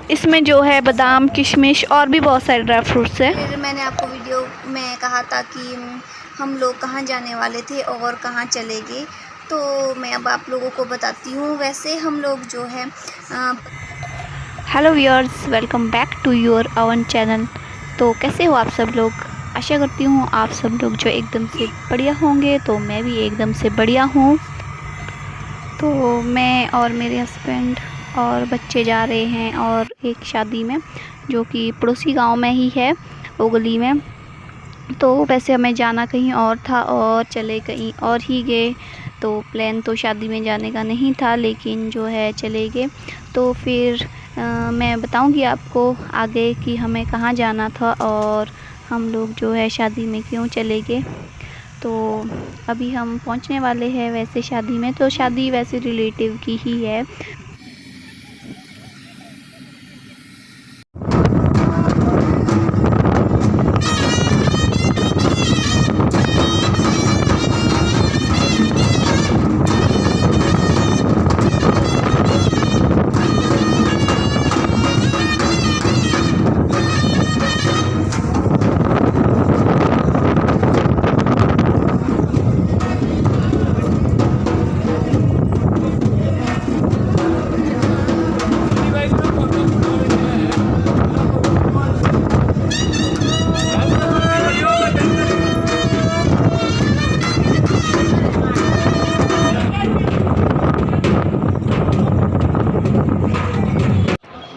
इसमें जो है बादाम, किशमिश और भी बहुत सारे ड्राई फ्रूट्स है। फिर मैंने आपको वीडियो में कहा था कि हम लोग कहाँ जाने वाले थे और कहाँ चले गए, तो मैं अब आप लोगों को बताती हूँ। वैसे हम लोग जो है hello viewers, welcome back to your own channel. तो कैसे हो आप सब लोग? आशा करती हूँ आप सब लोग जो एकदम से बढ़िया होंगे। तो मैं भी एकदम से बढ़िया हूँ। तो मैं और मेरे हस्बैंड और बच्चे जा रहे हैं और एक शादी में, जो कि पड़ोसी गांव में ही है, वो गली में। तो वैसे हमें जाना कहीं और था और चले कहीं और ही गए। तो प्लान तो शादी में जाने का नहीं था, लेकिन जो है चले गए। तो फिर मैं बताऊंगी आपको आगे कि हमें कहाँ जाना था और हम लोग जो है शादी में क्यों चले गए। तो अभी हम पहुंचने वाले हैं वैसे शादी में। तो शादी वैसे रिलेटिव की ही है।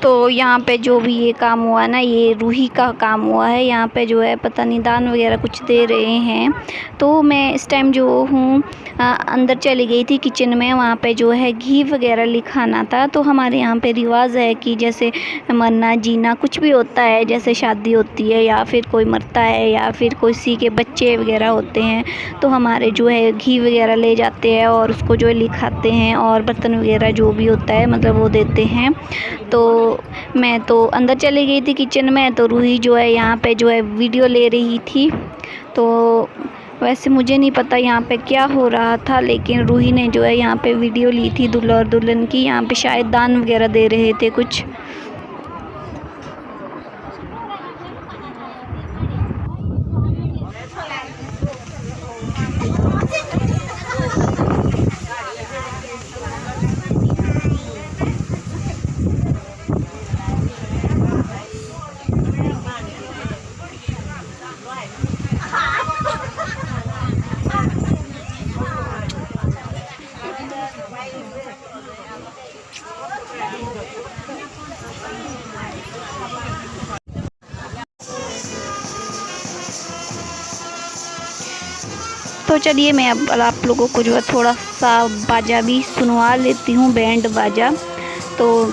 तो यहाँ पे जो भी ये काम हुआ ना, ये रूही का काम हुआ है। यहाँ पे जो है पता नहीं दान वगैरह कुछ दे रहे हैं। तो मैं इस टाइम जो हूँ अंदर चली गई थी किचन में। वहाँ पे जो है घी वगैरह लिखाना था। तो हमारे यहाँ पे रिवाज है कि जैसे मरना जीना कुछ भी होता है, जैसे शादी होती है या फिर कोई मरता है या फिर किसी के बच्चे वगैरह होते हैं, तो हमारे जो है घी वगैरह ले जाते हैं और उसको जो है लिखाते हैं और बर्तन वगैरह जो भी होता है मतलब वो देते हैं। तो मैं तो अंदर चली गई थी किचन में। तो रूही जो है यहाँ पे जो है वीडियो ले रही थी। तो वैसे मुझे नहीं पता यहाँ पे क्या हो रहा था, लेकिन रूही ने जो है यहाँ पे वीडियो ली थी दूल्हा और दुल्हन की। यहाँ पे शायद दान वगैरह दे रहे थे कुछ। तो चलिए मैं अब आप लोगों को जो है थोड़ा सा बाजा भी सुनवा लेती हूँ, बैंड बाजा। तो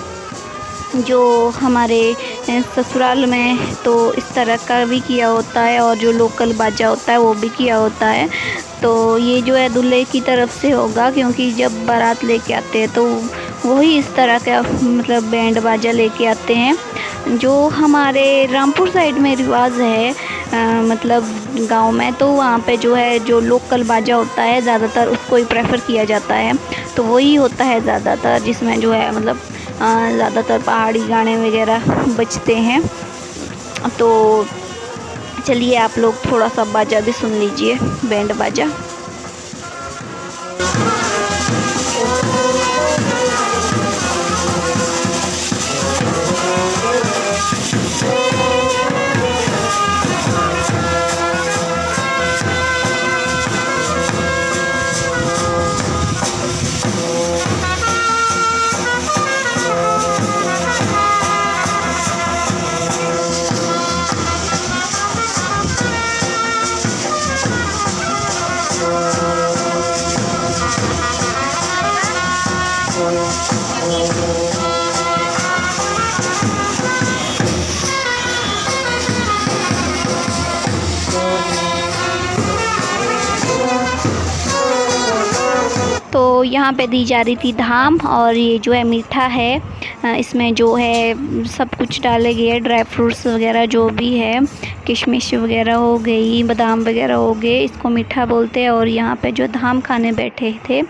जो हमारे ससुराल में तो इस तरह का भी किया होता है और जो लोकल बाजा होता है वो भी किया होता है। तो ये जो है दूल्हे की तरफ से होगा, क्योंकि जब बारात लेके आते हैं तो वही इस तरह का मतलब बैंड बाजा लेके आते हैं। जो हमारे रामपुर साइड में रिवाज है मतलब गांव में, तो वहाँ पे जो है जो लोकल बाजा होता है ज़्यादातर उसको ही प्रेफर किया जाता है। तो वही होता है ज़्यादातर, जिसमें जो है मतलब ज़्यादातर पहाड़ी गाने वगैरह बजते हैं। तो चलिए आप लोग थोड़ा सा बाजा भी सुन लीजिए, बैंड बाजा। तो यहाँ पे दी जा रही थी धाम, और ये जो है मीठा है इसमें जो है सब कुछ डाले गए, ड्राई फ्रूट्स वगैरह जो भी है, किशमिश वगैरह हो गई, बादाम वगैरह हो गए, इसको मीठा बोलते हैं। और यहाँ पे जो धाम खाने बैठे थे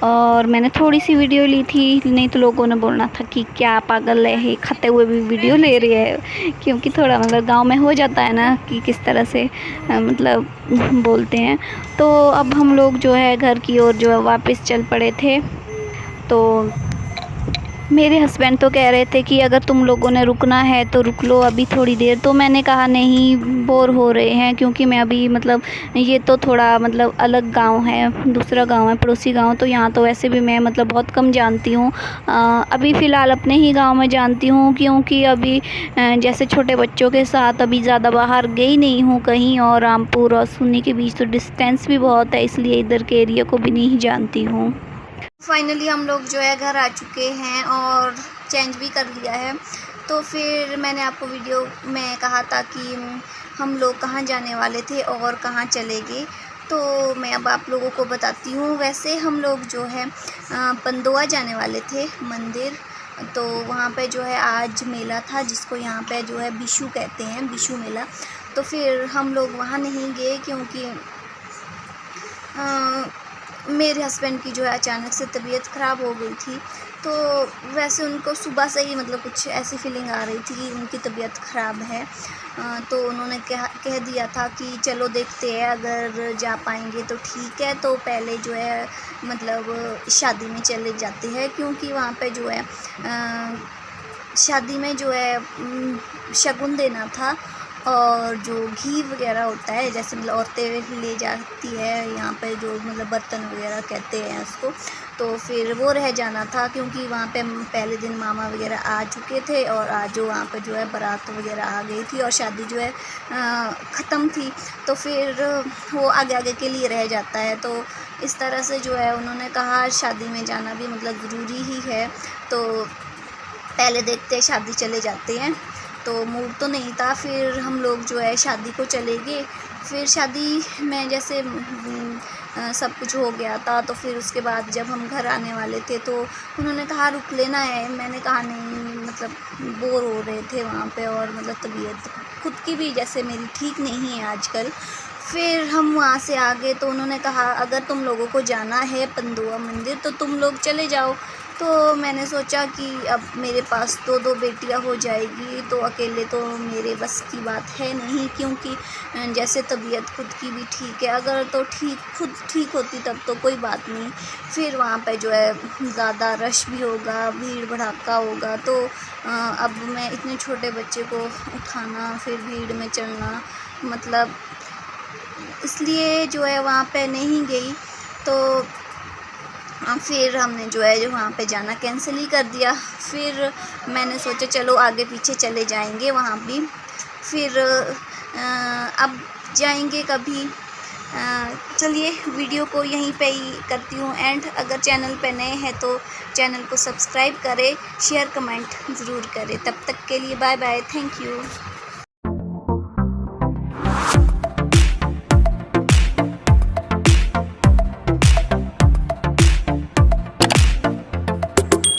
और मैंने थोड़ी सी वीडियो ली थी, नहीं तो लोगों ने बोलना था कि क्या पागल है, ये खाते हुए भी वीडियो ले रही है, क्योंकि थोड़ा मतलब गांव में हो जाता है ना कि किस तरह से मतलब बोलते हैं। तो अब हम लोग जो है घर की ओर जो है वापस चल पड़े थे। तो मेरे हस्बैंड तो कह रहे थे कि अगर तुम लोगों ने रुकना है तो रुक लो अभी थोड़ी देर। तो मैंने कहा नहीं, बोर हो रहे हैं, क्योंकि मैं अभी मतलब ये तो थोड़ा मतलब अलग गांव है, दूसरा गांव है, पड़ोसी गांव। तो यहाँ तो वैसे भी मैं मतलब बहुत कम जानती हूँ। अभी फ़िलहाल अपने ही गांव में जानती हूँ, क्योंकि अभी जैसे छोटे बच्चों के साथ अभी ज़्यादा बाहर गई नहीं हूँ कहीं, और रामपुर और सुन्नी के बीच तो डिस्टेंस भी बहुत है, इसलिए इधर के एरिया को भी नहीं जानती हूँ। फाइनली हम लोग जो है घर आ चुके हैं और चेंज भी कर लिया है। तो फिर मैंने आपको वीडियो में कहा था कि हम लोग कहाँ जाने वाले थे और कहाँ चले गए, तो मैं अब आप लोगों को बताती हूँ। वैसे हम लोग जो है पंदोआ जाने वाले थे मंदिर। तो वहाँ पे जो है आज मेला था, जिसको यहाँ पे जो है बिशु कहते हैं, बिशु मेला। तो फिर हम लोग वहाँ नहीं गए, क्योंकि मेरे हस्बैंड की जो है अचानक से तबीयत ख़राब हो गई थी। तो वैसे उनको सुबह से ही मतलब कुछ ऐसी फीलिंग आ रही थी कि उनकी तबीयत ख़राब है। तो उन्होंने कह दिया था कि चलो देखते हैं, अगर जा पाएंगे तो ठीक है, तो पहले जो है मतलब शादी में चले जाते हैं, क्योंकि वहाँ पे जो है शादी में जो है शगुन देना था। और जो घी वगैरह होता है, जैसे मतलब औरतें ले जाती है यहाँ पे, जो मतलब बर्तन वगैरह कहते हैं उसको, तो फिर वो रह जाना था, क्योंकि वहाँ पे पहले दिन मामा वगैरह आ चुके थे और आज जो वहाँ पे जो है बारात वगैरह आ गई थी और शादी जो है ख़त्म थी। तो फिर वो आगे आगे के लिए रह जाता है। तो इस तरह से जो है उन्होंने कहा शादी में जाना भी मतलब ज़रूरी ही है, तो पहले देखते हैं, शादी चले जाते हैं। तो मूड तो नहीं था, फिर हम लोग जो है शादी को चले गए। फिर शादी में जैसे सब कुछ हो गया था, तो फिर उसके बाद जब हम घर आने वाले थे तो उन्होंने कहा रुक लेना है। मैंने कहा नहीं, मतलब बोर हो रहे थे वहाँ पे, और मतलब तबीयत खुद की भी जैसे मेरी ठीक नहीं है आजकल। फिर हम वहाँ से आ गए, तो उन्होंने कहा अगर तुम लोगों को जाना है पंदोआ मंदिर तो तुम लोग चले जाओ। तो मैंने सोचा कि अब मेरे पास तो 2 बेटियां हो जाएगी, तो अकेले तो मेरे बस की बात है नहीं, क्योंकि जैसे तबीयत खुद की भी ठीक है, अगर तो खुद ठीक होती तब तो कोई बात नहीं। फिर वहाँ पे जो है ज़्यादा रश भी होगा, भीड़ भड़ाका होगा, तो अब मैं इतने छोटे बच्चे को उठाना, फिर भीड़ में चलना, मतलब इसलिए जो है वहाँ पे नहीं गई। तो फिर हमने जो है वहाँ पे जाना कैंसिल ही कर दिया। फिर मैंने सोचा चलो आगे पीछे चले जाएंगे वहाँ भी, फिर अब जाएंगे कभी। चलिए वीडियो को यहीं पे ही करती हूँ एंड। अगर चैनल पे नए हैं तो चैनल को सब्सक्राइब करें, शेयर कमेंट ज़रूर करें। तब तक के लिए बाय बाय, थैंक यू।